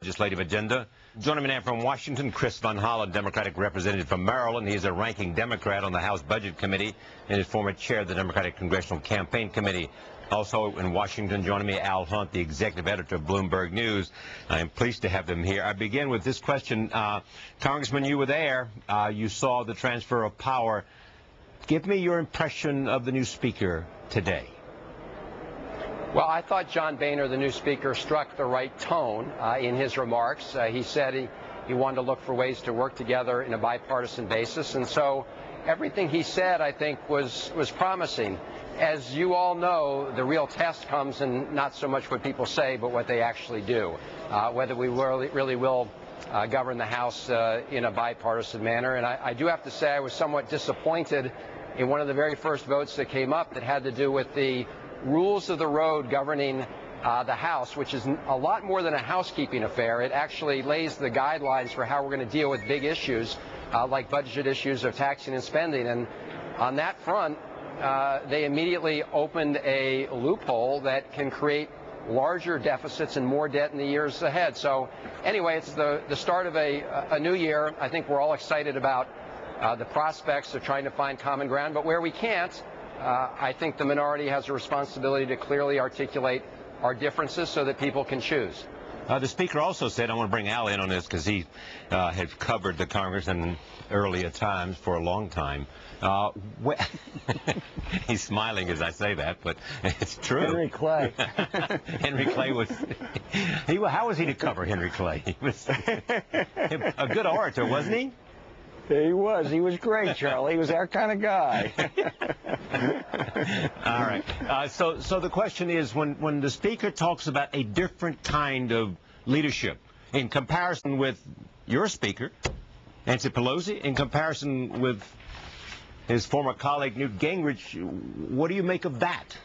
Legislative agenda. Joining me now from Washington, Chris Von Hollen, Democratic representative from Maryland. He's a ranking Democrat on the House Budget Committee and is former chair of the Democratic Congressional Campaign Committee. Also in Washington, joining me, Al Hunt, the executive editor of Bloomberg News. I am pleased to have them here. I begin with this question. Congressman, you were there. You saw the transfer of power. Give me your impression of the new speaker today. Well, I thought John Boehner, the new speaker, struck the right tone in his remarks. He said he wanted to look for ways to work together in a bipartisan basis. And so everything he said, I think, was promising. As you all know, the real test comes in not so much what people say, but what they actually do, whether we really will govern the House in a bipartisan manner. And I do have to say I was somewhat disappointed in one of the very first votes that came up that had to do with the rules of the road governing the House, which is a lot more than a housekeeping affair. It actually lays the guidelines for how we're going to deal with big issues like budget issues of taxing and spending. And on that front, they immediately opened a loophole that can create larger deficits and more debt in the years ahead. So anyway, it's the start of a new year. I think we're all excited about the prospects of trying to find common ground. But where we can't, I think the minority has a responsibility to clearly articulate our differences so that people can choose. The Speaker also said, I want to bring Al in on this because he has covered the Congress in earlier times for a long time. He's smiling as I say that, but it's true. Henry Clay. Henry Clay was... how was he to cover Henry Clay? He was a good orator, wasn't he? He was. He was great, Charlie. He was our kind of guy. All right. So the question is, when the Speaker talks about a different kind of leadership in comparison with your Speaker, Nancy Pelosi, in comparison with his former colleague Newt Gingrich, what do you make of that?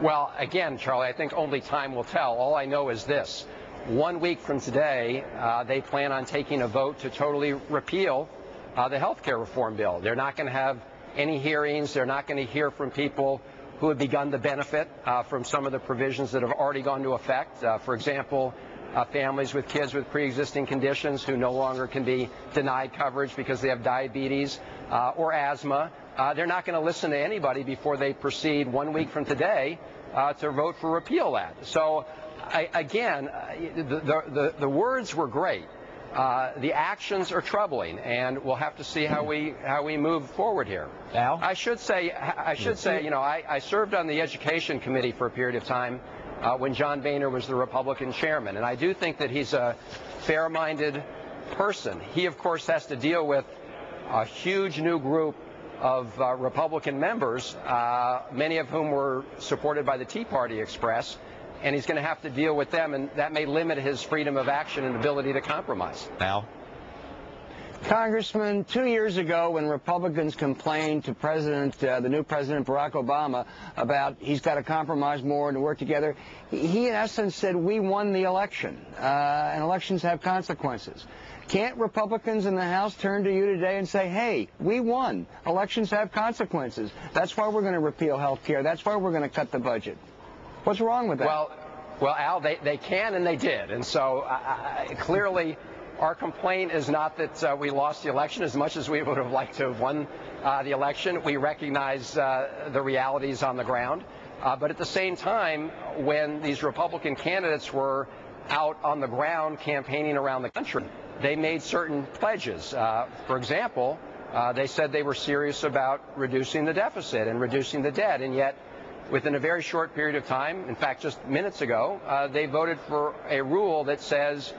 Well, again, Charlie, I think only time will tell. All I know is this. 1 week from today, they plan on taking a vote to totally repeal the health care reform bill. They're not going to have any hearings. They're not going to hear from people who have begun to benefit from some of the provisions that have already gone into effect. For example, families with kids with pre-existing conditions who no longer can be denied coverage because they have diabetes or asthma. They're not going to listen to anybody before they proceed 1 week from today to vote for repeal that. So again, the words were great. The actions are troubling, and we'll have to see how we move forward here. Al? I should say, you know, I served on the Education Committee for a period of time when John Boehner was the Republican chairman, and I do think that he's a fair-minded person. He, of course, has to deal with a huge new group of Republican members, many of whom were supported by the Tea Party Express. And he's going to have to deal with them, and that may limit his freedom of action and ability to compromise. Al? Congressman, 2 years ago when Republicans complained to the new President Barack Obama about he's got to compromise more and to work together, he in essence said we won the election, and elections have consequences. Can't Republicans in the House turn to you today and say, hey, we won, elections have consequences, that's why we're going to repeal health care, that's why we're going to cut the budget? What's wrong with that? Well, Al, they can and they did. And so clearly our complaint is not that we lost the election as much as we would have liked to have won the election. We recognize the realities on the ground. But at the same time, when these Republican candidates were out on the ground campaigning around the country, they made certain pledges. For example, they said they were serious about reducing the deficit and reducing the debt, and yet within a very short period of time, in fact, just minutes ago, they voted for a rule that says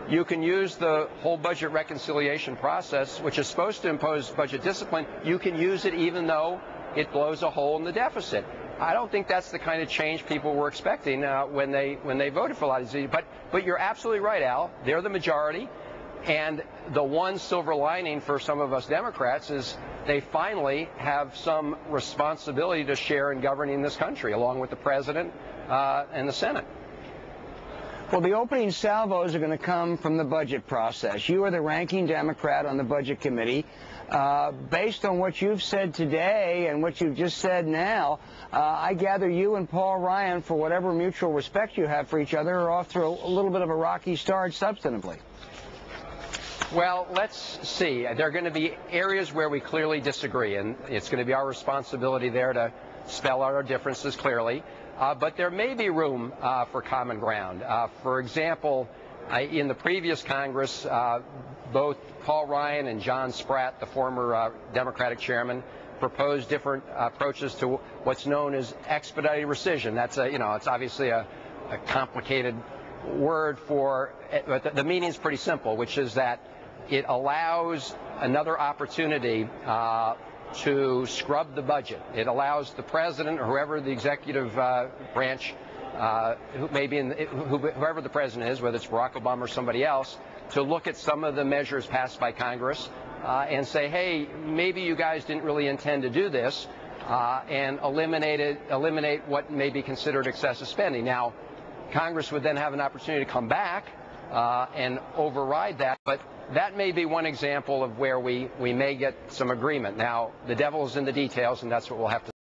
you can use the whole budget reconciliation process, which is supposed to impose budget discipline. You can use it even though it blows a hole in the deficit. I don't think that's the kind of change people were expecting when they voted for a lot of these. But you're absolutely right, Al. They're the majority. And the one silver lining for some of us Democrats is they finally have some responsibility to share in governing this country, along with the President and the Senate. Well, the opening salvos are going to come from the budget process. You are the ranking Democrat on the Budget Committee. Based on what you've said today and what you've just said now, I gather you and Paul Ryan, for whatever mutual respect you have for each other, are off to a little bit of a rocky start substantively. Well, let's see. There are going to be areas where we clearly disagree, and it's going to be our responsibility there to spell out our differences clearly. But there may be room for common ground. For example, in the previous Congress, both Paul Ryan and John Spratt, the former Democratic chairman, proposed different approaches to what's known as expedited rescission. That's it's obviously a complicated word for, but the meaning is pretty simple, which is that it allows another opportunity to scrub the budget. It allows the president or whoever the executive branch, whoever the president is, whether it's Barack Obama or somebody else, to look at some of the measures passed by Congress and say, hey, maybe you guys didn't really intend to do this, and eliminate what may be considered excessive spending. Now, Congress would then have an opportunity to come back and override that, but that may be one example of where we may get some agreement. Now, the devil is in the details, and that's what we'll have to